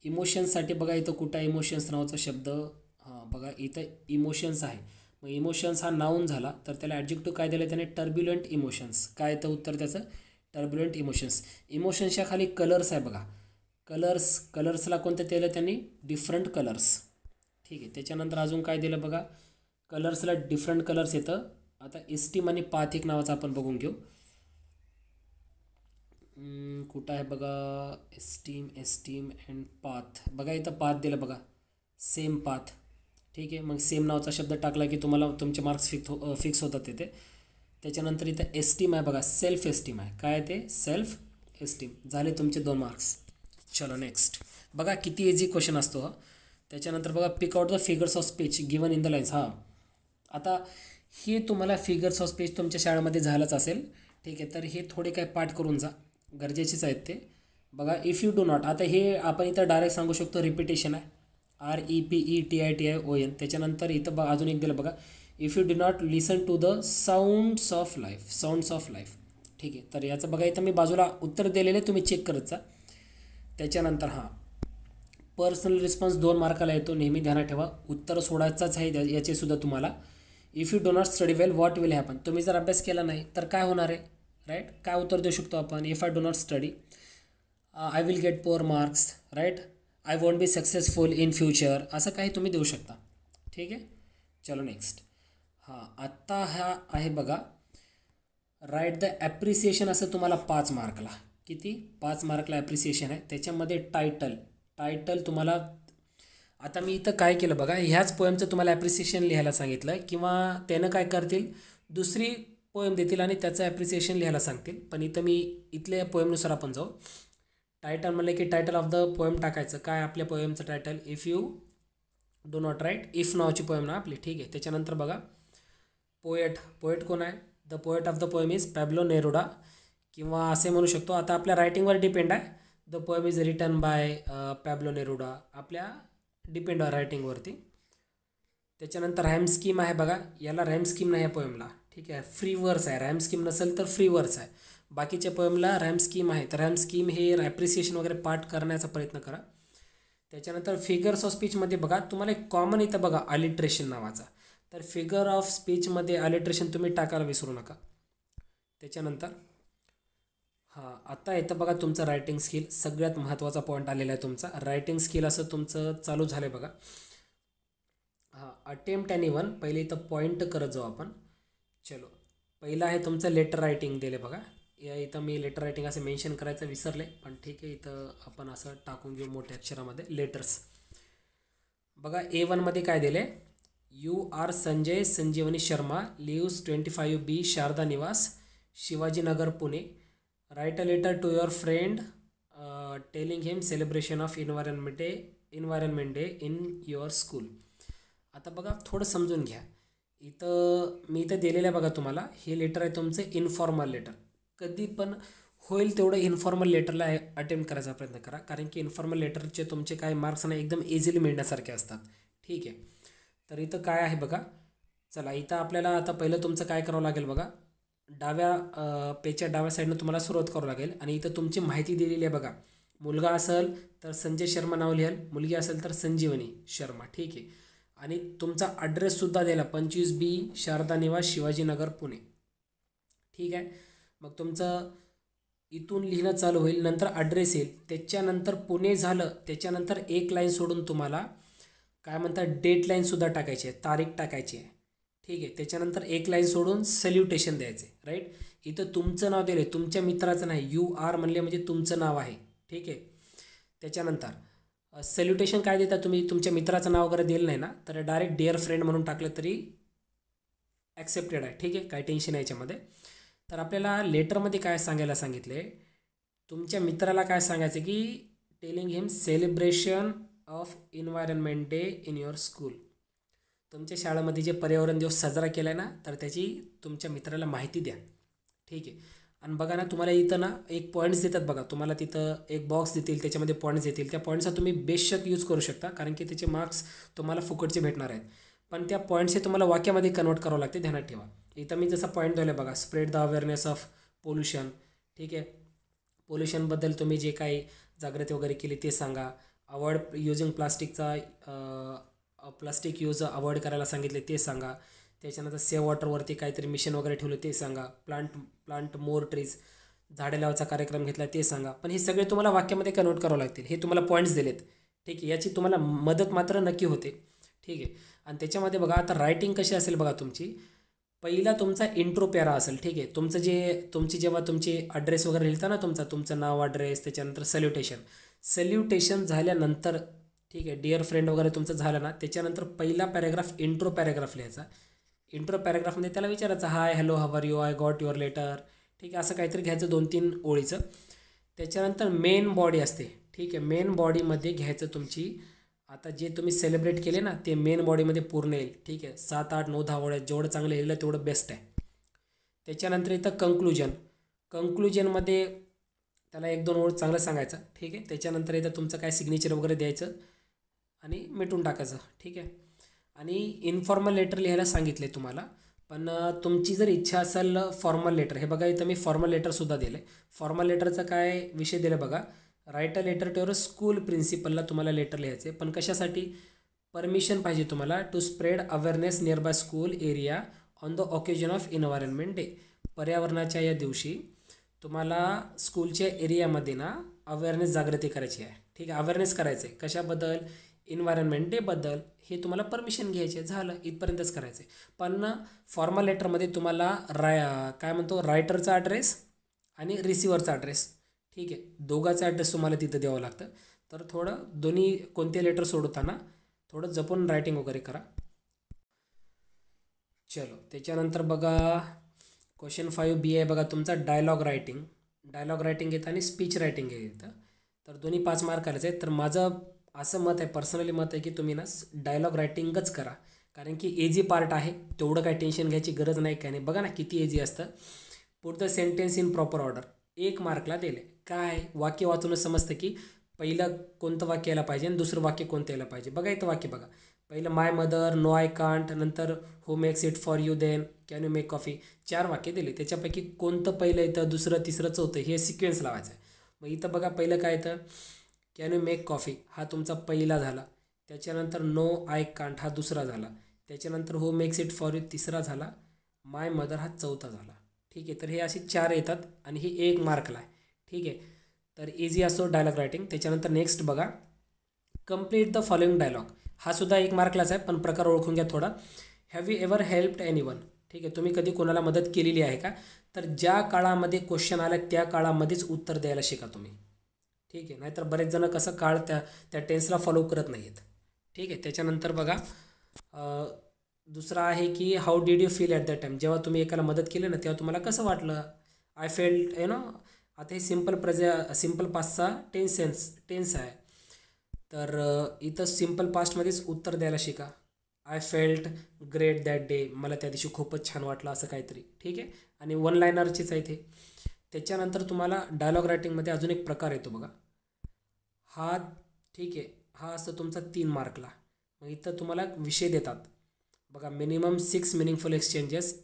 इमोशन्ससाठी बघा, इथं कुठं इमोशन्स नावाचा शब्द, हां बघा इथं इमोशन्स आहे. मग इमोशन्स हा नाऊन झाला, तर त्याला ॲडजेक्टिव्ह काय दिलं त्याने, टर्ब्युलंट इमोशन्स. काय येतं उत्तर त्याचं, टर्ब्युलंट इमोशन्स. इमोशन्सच्या खाली कलर्स आहे बघा, कलर्सला कोणतं दिलं त्यांनी, डिफरंट कलर्स. ठीक आहे. त्याच्यानंतर अजून काय दिलं बघा, कलर्सला डिफरंट कलर्स येतं. आता एस्टीम आणि पाथ एक नावाचं आपण बघून घेऊ. कुठं आहे बघा, एस्टीम अँड पाथ. बघा इथं पाथ दिलं बघा, सेम पाथ. ठीक आहे, मग सेम नावाचा शब्द टाकला की तुम्हाला तुमचे मार्क्स फिक्स होतात तिथे. त्याच्यानंतर इथं एस्टीम आहे बघा, सेल्फ एस्टीम आहे. काय ते, सेल्फ एस्टीम. झाले तुमचे 2 मार्क्स. चलो नेक्स्ट बघा, किती इझी क्वेश्चन असतो हा. त्याच्यानंतर बघा, pick out the figures of speech given in the lines. हां, आता हे तुम्हाला फिगर्स ऑफ स्पीच तुमच्या शाळेमध्ये झालंच असेल. ठीक आहे, तर हे थोडे काय पाठ करून जा, गरजेचेच आहेत ते. बघा, इफ यू डू नॉट, आता हे आपण इथं डायरेक्ट सांगू शकतो, रिपिटेशन आहे, REPETITION. त्याच्यानंतर इथं बघा अजून एक दिलं बघा, if you do not listen to the sounds of life. ठीक आहे, तर याचं बघा इथं मी बाजूला उत्तर दिलेले, तुम्ही चेक करत जा. त्याच्यानंतर हां, पर्सनल रिस्पॉन्स 2 मार्काला येतो, नेहमी ध्यानात ठेवा. उत्तर सोडायचाच आहे याचेसुद्धा तुम्हाला. If you do not study well what will happen. तुम्ही जर अभ्यास केला नाही तर काय होणार आहे, राईट. काय उत्तर देऊ शकतो आपण, if I do not study I will get poor marks, right. I won't be successful in future, असं काही तुम्ही देऊ शकता. ठीक आहे. चलो नेक्स्ट. हां, आत्ता हा आहे बघा, राईट द ॲप्रिसिएशन. असं तुम्हाला 5 मार्कला, किती, 5 मार्कला ॲप्रिसिएशन आहे. त्याच्यामध्ये टायटल तुम्हाला, आता मी इथं काय केलं बघा, ह्याच पोएमचं तुम्हाला ॲप्रिसिएशन लिहायला सांगितलं, किंवा त्यानं काय करतील, दुसरी पोएम देतील आणि त्याचं ॲप्रिसिएशन लिहायला सांगतील. पण इथं मी इथल्या पोएमनुसार आपण जाऊ. टायटल म्हणलं की टायटल ऑफ द पोएम टाकायचं. काय आपल्या पोएमचं title, if you do not write, if नावाची पोएम ना आपली. ठीक आहे. त्याच्यानंतर बघा, पोएट कोण आहे, the poet of the poem is Pablo Neruda, किंवा असे म्हणू शकतो. आता आपल्या रायटिंगवर डिपेंड आहे, the poem is written by Pablo Neruda, आपल्या डिपेंड आहे रायटिंगवरती. त्याच्यानंतर राईम स्कीम आहे बघा, याला राईम स्कीम नाही आहे पोएमला. ठीक आहे, फ्री वर्स आहे. राईम स्कीम नसेल तर फ्री वर्स आहे. बाकीच्या पोएमला राईम स्कीम आहे. तर राईम स्कीम हे ॲप्रिसिएशन वगैरे पाठ करण्याचा प्रयत्न करा. त्याच्यानंतर फिगर्स ऑफ स्पीचमध्ये बघा, तुम्हाला एक कॉमन इथं बघा, अलिट्रेशन नावाचा. तर फिगर ऑफ स्पीचमध्ये अलिट्रेशन तुम्ही टाकायला विसरू नका. त्याच्यानंतर हां, आता येतं बघा तुमचं रायटिंग स्किल. सगळ्यात महत्त्वाचा पॉईंट आलेला आहे तुमचा रायटिंग स्किल. असं तुमचं चालू झालं आहे बघा. हां, अटेम्प्ट आणि वन. पहिले इथं पॉईंट करत जाऊ आपण. चलो, पहिलं आहे तुमचं लेटर रायटिंग दिले बघा. या इथं मी लेटर रायटिंग असं मेन्शन करायचं विसरले, पण ठीक आहे, इथं आपण असं टाकून घेऊ मोठ्या अक्षरामध्ये लेटर्स. बघा, A1मध्ये काय दिले, you are Sanjay Sanjivani Sharma, lives 25B Sharda Niwas, Shivajinagar Pune. Write a letter to your friend telling him celebration of environment day in your school. आता बघा, थोडं समजून घ्या मी इथं दिलेलं आहे बघा तुम्हाला, हे लेटर आहे तुमचं इन्फॉर्मल लेटर. कधी पण होईल तेवढं इन्फॉर्मल लेटरला अटेम्प्ट करायचा प्रयत्न करा, कारण की इन्फॉर्मल लेटरचे तुमचे काही मार्क्स ना एकदम इझिली मिळण्यासारखे असतात. ठीक आहे. तर इथं काय आहे बघा, चला इथं आपल्याला आता पहिलं तुमचं काय करावं लागेल बघा, पेजच्या डाव्या साईडनं तुम्हाला सुरुवात करावं लागेल आणि इथं तुमची माहिती दिलेली आहे बघा. मुलगा असेल तर संजय शर्मा नाव लिहाल, मुलगी असेल तर संजीवनी शर्मा. ठीक आहे. आणि तुमचा ॲड्रेससुद्धा द्यायला 25B शारदा निवास शिवाजीनगर पुणे. ठीक आहे. मग तुमचं इथून लिहिणं चालू होईल, नंतर ॲड्रेस येईल, त्याच्यानंतर पुणे झालं, त्याच्यानंतर एक लाईन सोडून तुम्हाला काय म्हणतात डेट लाईनसुद्धा टाकायची आहे, तारीख टाकायची आहे. ठीक आहे. त्याच्यानंतर एक लाईन सोडून सल्युटेशन द्यायचे. राईट. इथं तुमचं नाव दिलं आहे, तुमच्या मित्राचं नाही. UR म्हणले म्हणजे तुमचं नाव आहे. ठीक आहे. त्याच्यानंतर सल्युटेशन काय देता तुम्ही, तुमच्या मित्राचं नाव वगैरे दिलं नाही ना, तर डायरेक्ट डिअर फ्रेंड म्हणून टाकलं तरी ॲक्सेप्टेड आहे. ठीक आहे. काही टेन्शन आहे याच्यामध्ये. तर आपल्याला लेटरमध्ये काय सांगायला सांगितलं आहे, तुमच्या मित्राला काय सांगायचं की telling him celebration of environment day in your school. तुमच्या शाळेमध्ये जे पर्यावरण दिवस साजरा केला आहे ना, तर त्याची तुमच्या मित्राला माहिती द्या. ठीक आहे. आणि बघा ना, तुम्हाला इथं ना एक पॉईंट्स देतात बघा, तुम्हाला तिथं एक बॉक्स देतील, त्याच्यामध्ये पॉईंट्स देतील. त्या पॉईंट्सचा तुम्ही बेशक यूज करू शकता, कारण की त्याचे मार्क्स तुम्हाला फुकटचे भेटणार आहेत. पण त्या पॉईंट्सचे तुम्हाला वाक्यामध्ये कन्वर्ट करावं लागते, ध्यानात ठेवा. इथं मी जसा पॉईंट दिला बघा, spread the awareness of pollution. ठीक आहे. पोल्युशनबद्दल तुम्ही जे काही जागृती वगैरे केली ते सांगा. Avoid using plastic use avoid करायला सांगितले ते सांगा. त्याच्यानंतर सेव्ह वॉटरवरती काहीतरी मिशन वगैरे ठेवलं ते सांगा. प्लांट मोर ट्रीज, झाडे लावायचा कार्यक्रम घेतला ते सांगा. पण हे सगळे तुम्हाला वाक्यामध्ये कन्वर्ट करावं लागतील. हे तुम्हाला पॉईंट्स दिलेत. ठीक आहे. याची तुम्हाला मदत मात्र नक्की होते. ठीक आहे. आणि त्याच्यामध्ये बघा आता रायटिंग कशी असेल बघा तुमची, पहिला तुमचा इंट्रो पॅरा असेल. ठीक आहे. तुमची जेव्हा तुमची ॲड्रेस वगैरे लिहिता ना, तुमचं नाव, ॲड्रेस, त्याच्यानंतर सल्युटेशन झाल्यानंतर, ठीक आहे, डिअर फ्रेंड वगैरे तुमचं झालं ना, त्याच्यानंतर पहिला पॅरेग्राफ इंट्रो पॅरेग्राफ लिहायचा. इंट्रो पॅरेग्राफमध्ये त्याला विचारायचं, hi, hello, how are you, I got your letter. ठीक आहे. असं काहीतरी घ्यायचं 2-3 ओळीचं. त्याच्यानंतर मेन बॉडी असते. ठीक आहे. मेन बॉडीमध्ये घ्यायचं तुमची, आता जे तुम्ही सेलिब्रेट केले ना ते मेन बॉडीमध्ये पूर्ण येईल. ठीक आहे. 7, 8, 9, 10 ओळ्या, जेवढं चांगलं लिहिलं तेवढं बेस्ट आहे. त्याच्यानंतर इथं कंक्लुजनमध्ये त्याला 1-2 ओळ चांगलं सांगायचं. ठीक आहे. त्याच्यानंतर इथं तुमचं काय सिग्नेचर वगैरे द्यायचं आणि मिटून टाकायचं. ठीक आहे. आणि इन्फॉर्मल लेटर लिहायला सांगितले तुम्हाला, पण तुमची जर इच्छा असेल फॉर्मल लेटर, हे बघा इथं मी फॉर्मल लेटरसुद्धा दिलं आहे. फॉर्मल लेटरचा काय विषय दिला बघा, write a letter to your school प्रिन्सिपलला तुम्हाला लेटर लिहायचे. पण कशासाठी, परमिशन पाहिजे तुम्हाला to spread awareness nearby school area on the occasion of environment day. पर्यावरणाच्या या दिवशी तुम्हाला स्कूलच्या एरियामध्ये ना अवेअरनेस जागृती करायची आहे. ठीक आहे. अवेअरनेस करायचं आहे कशाबद्दल, एन्व्हायरमेंट डेबद्दल. हे तुम्हाला परमिशन घ्यायचे, झालं, इथपर्यंतच करायचं आहे. पण फॉर्मल लेटरमध्ये तुम्हाला काय म्हणतो, रायटरचा ॲड्रेस आणि रिसिव्हरचा ॲड्रेस. ठीक आहे. दोघांचा ॲड्रेस तुम्हाला तिथं द्यावं लागतं. तर थोडं दोन्ही कोणते लेटर सोडताना थोडं जपून रायटिंग वगैरे करा. चलो त्याच्यानंतर बघा क्वेश्चन 5B आहे बघा तुमचा डायलॉग रायटिंग येतं आणि स्पीच रायटिंग येतं. तर दोन्ही 5 मार्क आलेच आहेत. तर माझं असं मत आहे, पर्सनली मत आहे की तुम्ही ना डायलॉग रायटिंगच करा, कारण की एजी पार्ट आहे, तेवढं काय टेन्शन घ्यायची गरज नाही. काय नाही, बघा ना किती एजी असतं. Put the sentence in proper order. 1 मार्कला दिले. काय वाक्य वाचूनच समजतं की पहिलं कोणतं वाक्य यायला पाहिजे आणि दुसरं वाक्य कोणतं यायला पाहिजे. बघा इथं वाक्य बघा, पहिलं my mother, no I can't, नंतर who makes it for you, then can you make coffee. 4 वाक्य दिले. त्याच्यापैकी कोणतं पहिलं येतं, दुसरं, तिसरं, चौथं, हे सिक्वेन्स लावायचं आहे. मग इथं बघा पहिलं काय येतं, कॅन यू मेक कॉफी हा तुमचा पहिला झाला. त्याच्यानंतर नो आय कांट हा दुसरा झाला. त्याच्यानंतर हू मेक्स इट फॉर यू तिसरा झाला. माय मदर हा चौथा झाला. ठीक आहे. तर हे असे 4 येतात आणि ही 1 मार्कला आहे. ठीक आहे. तर इझी असतो डायलॉग रायटिंग. त्याच्यानंतर नेक्स्ट बघा, कम्प्लीट द फॉलोइंग डायलॉग. हा सुद्धा 1 मार्कलाच आहे, पण प्रकार ओळखून घ्या थोडा. Have you ever helped anyone. ठीक आहे. तुम्ही कधी कोणाला मदत केलेली आहे का. तर ज्या काळामध्ये क्वेश्चन आला त्या काळामध्येच उत्तर द्यायला शिका तुम्ही. ठीक आहे. नाहीतर बरेच जण कसं काळ त्या टेन्सला फॉलो करत नाही आहेत. ठीक आहे. त्याच्यानंतर बघा दुसरा आहे की how did you feel at that time. जेव्हा तुम्ही एकाला मदत केली ना तेव्हा तुम्हाला कसं वाटलं. आय फेल्ट आता हे सिम्पल पास्टचा टेन्स आहे. तर इथं सिम्पल पास्टमध्येच उत्तर द्यायला शिका. I felt great that day, मला त्या दिवशी खूपच छान वाटलं, असं काहीतरी. ठीक आहे, आणि वन लायनरचीच आहे ते. त्याच्यानंतर तुम्हाला डायलॉग रायटिंगमध्ये अजून एक प्रकार येतो बघा, हा. ठीक आहे, हा असं तुमचा 3 मार्कला. मग इथं तुम्हाला विषय देतात बघा, मिनिमम 6 मिनिंगफुल एक्सचेंजेस.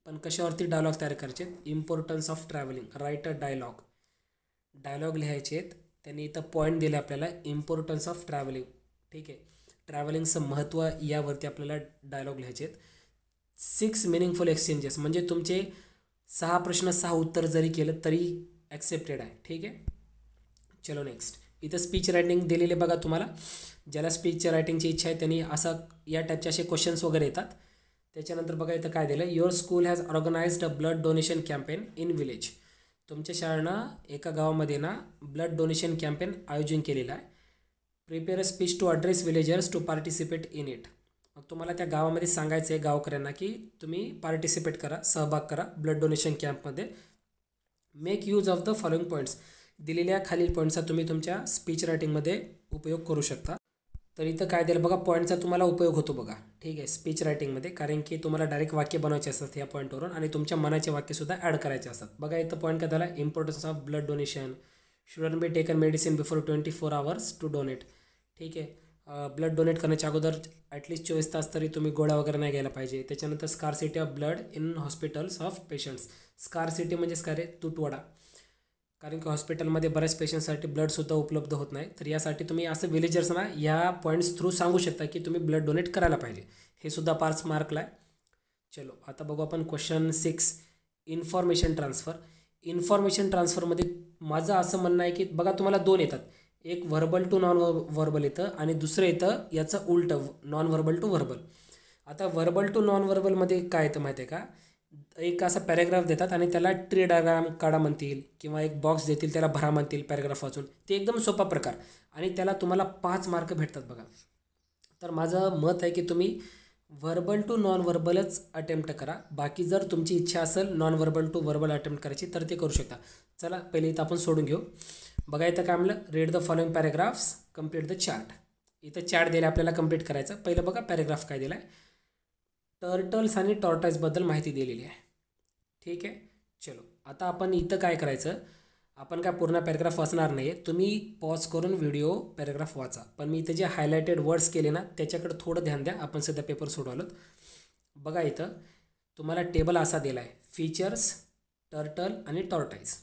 पण कशावरती डायलॉग तयार करायचे? Importance of travelling, write a dialogue. Dialogue लिहायचे आहेत. त्यांनी इथं पॉईंट दिले आपल्याला, इम्पॉर्टन्स ऑफ ट्रॅव्हलिंग. ठीक आहे, ट्रॅव्हलिंगचं महत्त्व यावरती आपल्याला डायलॉग लिहायचे आहेत. 6 मिनिंगफुल एक्सचेंजेस म्हणजे तुमचे 6 प्रश्न 6 उत्तर जरी केलं तरी ॲक्सेप्टेड आहे. ठीक आहे, चलो नेक्स्ट. इथं स्पीच रायटिंग दिलेले बघा तुम्हाला. ज्याला स्पीच रायटिंगची इच्छा आहे त्यांनी असं या टाईपचे असे क्वेश्चन्स वगैरे येतात. त्याच्यानंतर बघा इथं काय दिलं, your school has organised a blood donation campaign in village. तुमच्या शाळेनं एका गावामध्ये ना ब्लड डोनेशन कॅम्पेन आयोजन केलेलं आहे. Prepare a speech to address villagers to participate in it. मग तुम्हाला त्या गावामध्ये सांगायचं आहे गावकऱ्यांना की तुम्ही पार्टिसिपेट करा, सहभाग करा ब्लड डोनेशन कॅम्पमध्ये. Make use of the following points. दिलेल्या खालील पॉईंट्सचा तुम्ही तुमच्या स्पीच रायटिंगमध्ये उपयोग करू शकता. तर इथं काय दिलं बघा, पॉईंटचा तुम्हाला उपयोग होतो बघा. ठीक आहे, स्पीच रायटिंगमध्ये, कारण की तुम्हाला डायरेक्ट वाक्य बनवायचे असतात या पॉईंटवरून, आणि तुमच्या मनाचे वाक्यसुद्धा ॲड करायचे असतात. बघा इथं पॉईंट काय झाला, importance of blood donation, shouldn't be taken medicine before 24 hours to donate. ठीक आहे, ब्लड डोनेट करण्याच्या अगोदर ॲटलिस्ट 24 तास तरी तुम्ही गोळ्या वगैरे नाही घ्यायला पाहिजे. त्याच्यानंतर scarcity of blood in hospitals of patients. Scarcity म्हणजेच काय रे, तुटवडा. कारण की हॉस्पिटलमध्ये बऱ्याच पेशंटसाठी ब्लडसुद्धा उपलब्ध होत नाही. तर यासाठी तुम्ही असं विलेजर्सना ह्या पॉईंट्स थ्रू सांगू शकता की तुम्ही ब्लड डोनेट करायला पाहिजे. हे सुद्धा 5 मार्कला आहे. चलो आता बघू आपण क्वेश्चन 6, इन्फॉर्मेशन ट्रान्सफर. इन्फॉर्मेशन ट्रान्सफरमध्ये माझं असं म्हणणं आहे की बघा तुम्हाला 2 येतात, एक व्हर्बल टू नॉन व्हर्बल येतं आणि दुसरं येतं याचं उलटं, नॉन व्हर्बल टू व्हर्बल. आता व्हर्बल टू नॉन व्हर्बलमध्ये काय येतं माहिती आहे का, एक असा पॅरेग्राफ देतात आणि त्याला ट्री डायग्राम काढा म्हणतील किंवा एक बॉक्स देतील त्याला भरा म्हणतील पॅरेग्राफ वाचून. ते एकदम सोपा प्रकार आणि त्याला तुम्हाला 5 मार्क भेटतात बघा. तर माझं मत आहे की तुम्ही व्हर्बल टू नॉन व्हर्बलच अटेम्प्ट करा. बाकी जर तुमची इच्छा असेल non verbal to verbal attempt करायची तर ते करू शकता. चला पहिले इथं आपण सोडून घेऊ. बघा इथं काय म्हणलं, read the following paragraphs, complete the chart. इथं चार्ट दिला आपल्याला कम्प्लीट करायचं. पहिलं बघा पॅरेग्राफ काय दिला आहे, टर्टल्स आणि टॉर्टाईजबद्दल माहिती दिलेली आहे. ठीक आहे, चलो आता आपण इथं काय करायचं, आपण काय पूर्ण पॅरेग्राफ वाचणार नाही आहे, तुम्ही पॉज करून व्हिडिओ पॅरेग्राफ वाचा. पण मी इथं जे हायलायटेड वर्ड्स केले ना त्याच्याकडे थोडं ध्यान द्या. आपण सध्या पेपर सोडवलं. बघा इथं तुम्हाला टेबल असा दिला आहे, फीचर्स, टर्टल आणि टॉर्टाईज.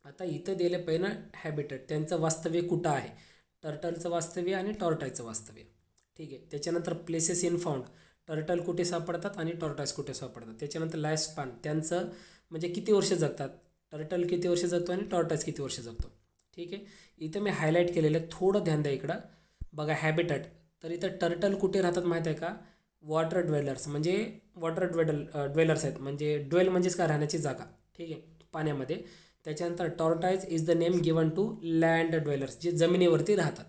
आता इथं दिलं पहिलं हॅबिटेट, त्यांचं वास्तव्य कुठं आहे, टर्टलचं वास्तव्य आणि टॉर्टाईजचं वास्तव्य. ठीक आहे, त्याच्यानंतर प्लेसेस इन फाउंड, टर्टल कुठे सापडतात आणि टॉर्टाईज कुठे सापडतात. त्याच्यानंतर लाईफ स्पॅन, त्यांचं म्हणजे किती वर्ष जगतात, टर्टल किती वर्ष जगतो आणि टॉर्टाईज किती वर्ष जगतो. ठीक आहे, इथं मी हायलाईट केलेलं आहे, थोडं ध्यान द्या इकडं. बघा हॅबिटॅट, तर इथं टर्टल कुठे राहतात माहीत आहे का, वॉटर ड्वेलर्स म्हणजे वॉटर ड्वेलर्स आहेत, म्हणजे ड्वेल म्हणजेच काय, राहण्याची जागा. ठीक आहे, पाण्यामध्ये. त्याच्यानंतर tortoise is the name given to land dwellers, जे जमिनीवरती राहतात.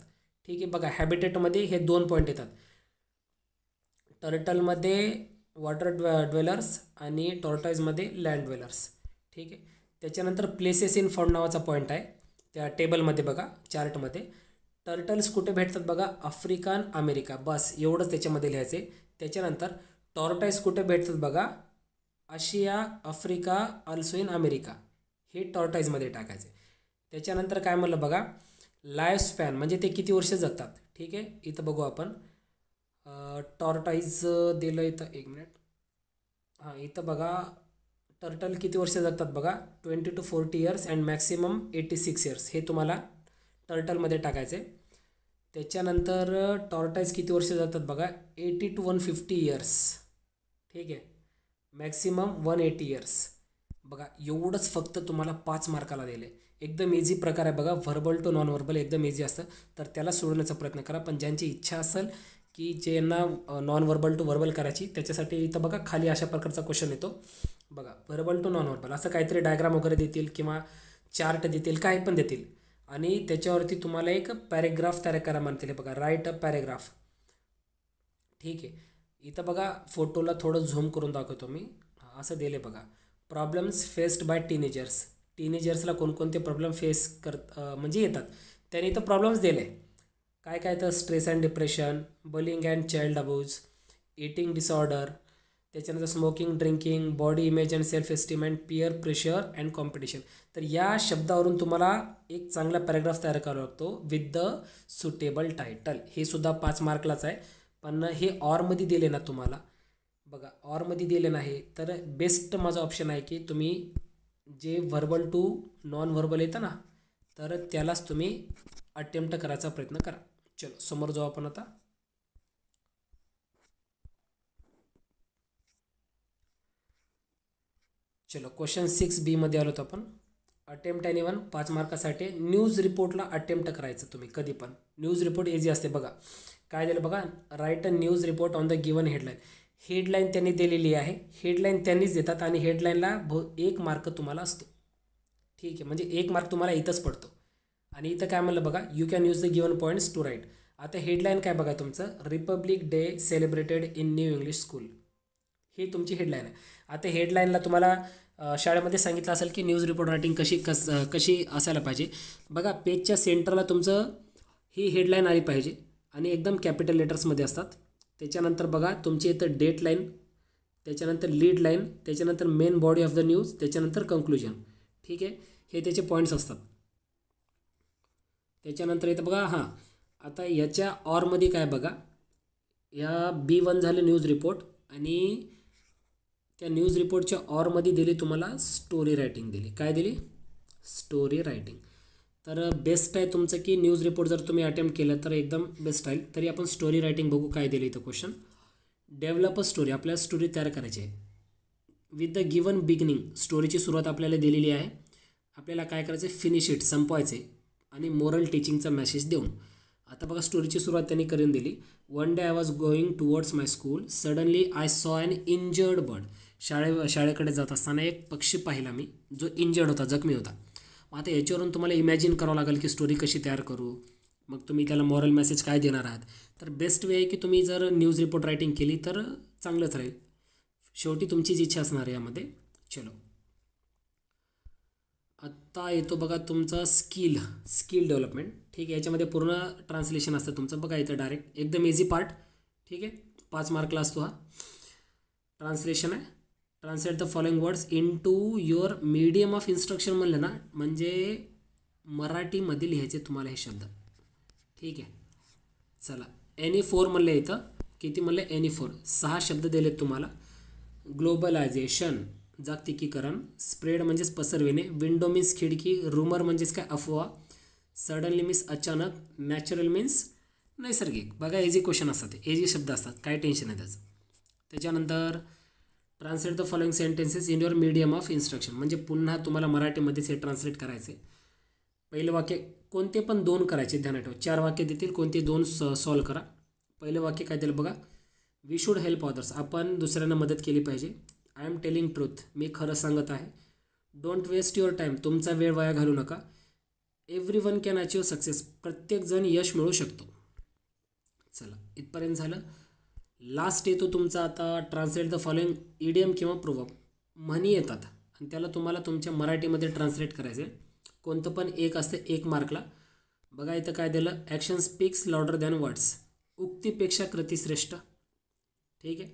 ठीक आहे, बघा हॅबिटेटमध्ये हे 2 पॉईंट येतात, टर्टलमध्ये वॉटर ड्वेलर्स आणि टॉर्टाईजमध्ये लँड ड्वेलर्स. ठीक आहे, त्याच्यानंतर प्लेसेस इन फाउंड नावाचा पॉईंट आहे त्या टेबलमध्ये बघा, चार्टमध्ये. टर्टल्स कुठे भेटतात बघा, आफ्रिका आणि अमेरिका, बस एवढंच त्याच्यामध्ये लिहायचं आहे. त्याच्यानंतर टॉर्टाईज कुठे भेटतात बघा, आशिया, आफ्रिका, ऑल्सो इन अमेरिका, हे टॉर्टाईजमध्ये टाकायचे. त्याच्यानंतर काय म्हणलं बघा, लाईफ स्पॅन म्हणजे ते किती वर्ष जगतात. ठीक आहे, इथं बघू आपण टॉर्टाईज दिलं इथं, 1 मिनिट. हां, इथं बघा टर्टल किती वर्ष जगतात बघा, 20 to 40 years and maximum 86 years, हे तुम्हाला टर्टलमध्ये टाकायचे. त्याच्यानंतर टॉर्टाईज किती वर्ष जगतात बघा, 80 to 150 years. ठीक आहे, मॅक्सिमम 180 years. बघा एवढंच फक्त तुम्हाला 5 मार्काला दिले. एकदम इझी प्रकार आहे बघा, व्हर्बल टू नॉन व्हर्बल एकदम इझी असतं. तर त्याला सोडवण्याचा प्रयत्न करा. पण ज्यांची इच्छा असेल की ज्यांना नॉन व्हर्बल टू व्हर्बल करायची, त्याच्यासाठी इथं बघा खाली अशा प्रकारचा क्वेश्चन येतो बघा, व्हर्बल टू नॉन व्हर्बल, असं काहीतरी डायग्राम वगैरे देतील किंवा चार्ट देतील, काही पण देतील, आणि त्याच्यावरती तुम्हाला एक पॅरेग्राफ तयार करा म्हणतील. बघा राईट अ पॅरेग्राफ. ठीक आहे, इथं बघा फोटोला थोडं झूम करून दाखवतो मी. असं दिले बघा, प्रॉब्लेम्स फेस्ड बाय टीनेजर्स. टीनेजर्सला कोणकोणते प्रॉब्लेम फेस म्हणजे येतात, त्यांनी इथं प्रॉब्लेम्स दिले. काय काय तर stress and depression, bullying and child abuse, eating disorder, त्याच्यानंतर smoking, drinking, body image and self esteem and peer pressure and competition. तर या शब्दावरून तुम्हाला एक चांगला पॅराग्राफ तयार करावा लागतो विथ द सुटेबल टायटल. हे सुद्धा 5 मार्कलाच आहे, पण हे ऑरमध्ये दिले ना तुम्हाला, बघा ऑरमध्ये दिले नाही तर बेस्ट माझा ऑप्शन आहे की तुम्ही जे व्हर्बल टू नॉन व्हर्बल येतं ना, तर त्यालाच तुम्ही अटेम्प्ट करायचा प्रयत्न करा. चलो समोर जाऊ आपण आता. चलो क्वेश्चन 6B मध्ये आलो आपण. अटेम्प्ट एनीवन 5 मार्कासाठी न्यूज रिपोर्टला अटेम्प्ट करायचं तुम्ही कधी पण. न्यूज रिपोर्ट इझी असते. बघा काय दिलं बघा, write a news report on the given headline. Headline त्यांनी दिलेली आहे, हेडलाईन त्यांनीच देतात आणि हेडलाईनला 1 मार्क तुम्हाला असतो. ठीक आहे, म्हणजे 1 मार्क तुम्हाला इथंच पडतो. आणि इथं काय म्हणलं बघा, you can use the given points to write. आता हेडलाईन काय बघा तुमचं, Republic Day celebrated in New English School, ही तुमची हेडलाईन आहे. आता हेडलाईनला तुम्हाला शाळेमध्ये सांगितलं असेल की न्यूज रिपोर्ट रायटिंग कशी असायला पाहिजे. बघा पेजच्या सेंटरला तुमचं ही हेडलाईन आली पाहिजे आणि एकदम कॅपिटल लेटर्समध्ये असतात. त्याच्यानंतर बघा तुमची इथं डेट लाईन, त्याच्यानंतर लीड लाईन, त्याच्यानंतर main body of the news, त्याच्यानंतर कंक्लुजन. ठीक आहे, हे त्याचे पॉईंट्स असतात. त्याच्यानंतर इथं बघा हां, आता याच्या ऑरमध्ये काय बघा, या B1 झालं न्यूज रिपोर्ट आणि त्या न्यूज रिपोर्टच्या ऑरमध्ये दिली तुम्हाला स्टोरी रायटिंग दिली. काय दिली, स्टोरी रायटिंग. तर बेस्ट आहे तुमचं की न्यूज रिपोर्ट जर तुम्ही अटेम्प्ट केलं तर एकदम बेस्ट राहील. तरी आपण स्टोरी रायटिंग बघू काय दिली इथं क्वेश्चन. डेव्हलप अ स्टोरी, आपल्याला स्टोरी तयार करायची आहे विथ द गिवन बिगिनिंग. स्टोरीची सुरुवात आपल्याला दिलेली आहे, आपल्याला काय करायचं आहे, फिनिश इट, संपवायचे आणि मोरल टीचिंगचा मेसेज देऊन. आता बघा स्टोरीची सुरुवात त्यांनी करून दिली. One day I was going towards my school, suddenly I saw an injured bird. शाळेकडे जात असताना एक पक्षी पाहिला मी जो इंजर्ड होता, जखमी होता. मग आता याच्यावरून तुम्हाला इमॅजिन करावं लागेल की स्टोरी कशी तयार करू, मग तुम्ही त्याला मॉरल मेसेज काय देणार आहात. तर बेस्ट वे आहे की तुम्ही जर न्यूज रिपोर्ट रायटिंग केली तर चांगलंच राहील. शेवटी तुमचीच इच्छा असणार आहे यामध्ये. चलो आत्ता येतो बघा तुमचा स्किल डेव्हलपमेंट. ठीक आहे, याच्यामध्ये पूर्ण ट्रान्सलेशन असतं तुमचं. बघा इथं डायरेक्ट एकदम इझी पार्ट. ठीक आहे, 5 मार्कला असतो हा. ट्रान्सलेशन आहे, translate the following words into your medium of instruction म्हणलं ना, म्हणजे मराठीमध्ये लिहायचे तुम्हाला हे शब्द. ठीक आहे, चला Any4 म्हणले इथं, किती म्हणले Any4, 6 शब्द दिलेत तुम्हाला. ग्लोबलायझेशन जागतिकीकरण, स्प्रेड म्हणजेच पसरविणे, विंडो मीन्स खिडकी, रूमर म्हणजेच काय अफवा, सडनली मीन्स अचानक, नॅचरल मीन्स नैसर्गिक. बघा इझी क्वेश्चन असतात, इझी शब्द असतात, काय टेन्शन आहे त्याचं. त्याच्यानंतर translate the following sentences in your medium of instruction, म्हणजे पुन्हा तुम्हाला मराठीमध्येच हे ट्रान्सलेट करायचे. पहिलं वाक्य कोणते पण 2 करायचे, ध्यानात ठेवा. 4 वाक्य देतील, कोणते 2 सॉल्व करा. पहिलं वाक्य काय दिलं बघा, वी शूड हेल्प अदर्स, आपण दुसऱ्यांना मदत केली पाहिजे. आय एम टेलिंग ट्रूथ, मी खरं सांगत आहे. डोंट वेस्ट युअर टाईम, तुमचा वेळ वाया घालू नका. Every one can achieve success, प्रत्येकजण यश मिळू शकतो. चला इथपर्यंत झालं. लास्ट येतो तुमचा आता ट्रान्सलेट द फॉलोइंग इडियम किंवा प्रोवर्ब. म्हणी येतात आणि त्याला तुम्हाला तुमच्या मराठीमध्ये ट्रान्सलेट करायचं आहे. कोणतं पण एक असतं 1 मार्कला. बघा इथं काय दिलं, action speaks louder than words, उक्तीपेक्षा कृती श्रेष्ठ. ठीक आहे,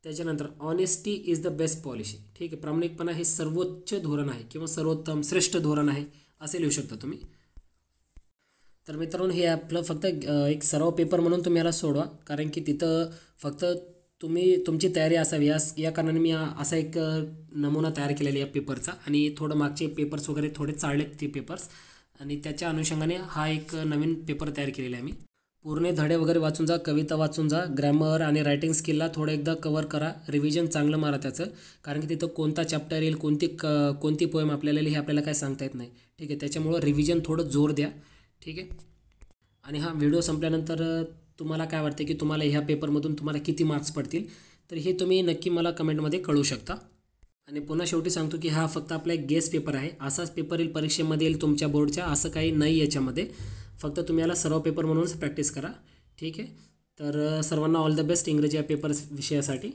त्याच्यानंतर honesty is the best policy. ठीक आहे, प्रामाणिकपणा हे सर्वोच्च धोरण आहे किंवा सर्वोत्तम श्रेष्ठ धोरण आहे असे लिहू शकता तुम्ही. तर मित्रांनो हे आपलं फक्त एक सराव पेपर म्हणून तुम्ही याला सोडवा, कारण की तिथं फक्त तुमची तयारी असावी या कारणाने मी असा एक नमुना तयार केलेला या पेपरचा. आणि थोडं मागचे पेपर्स वगैरे थोडे चाळलेत ते पेपर्स, आणि त्याच्या अनुषंगाने हा एक नवीन पेपर तयार केलेला आहे मी. पूर्ण धडे वगैरे वाचून जा, कविता वाचून जा, ग्रॅमर आणि रायटिंग स्किलला थोडं एकदा कवर करा, रिव्हिजन चांगलं मारा त्याचं. कारण की तिथं कोणता चॅप्टर येईल, कोणती पोएम आपल्याला हे आपल्याला काय सांगता येत नाही. ठीक आहे, त्याच्यामुळं रिव्हिजन थोडं जोर द्या. ठीक आहे, आणि हा व्हिडिओ संपल्यानंतर तुम्हाला काय वाटते की तुम्हाला ह्या पेपरमधून तुम्हाला किती मार्क्स पडतील, तर हे तुम्ही नक्की मला कमेंटमध्ये कळवू शकता. आणि पुन्हा शेवटी सांगतो की हा फक्त आपला एक गेस पेपर आहे, असाच पेपर येईल परीक्षेमध्ये येईल तुमच्या बोर्डच्या, असं काही नाही याच्यामध्ये. फक्त तुम्ही याला सराव पेपर म्हणूनच प्रॅक्टिस करा. ठीक आहे, तर सर्वांना ऑल द बेस्ट इंग्रजी या पेपर विषयासाठी.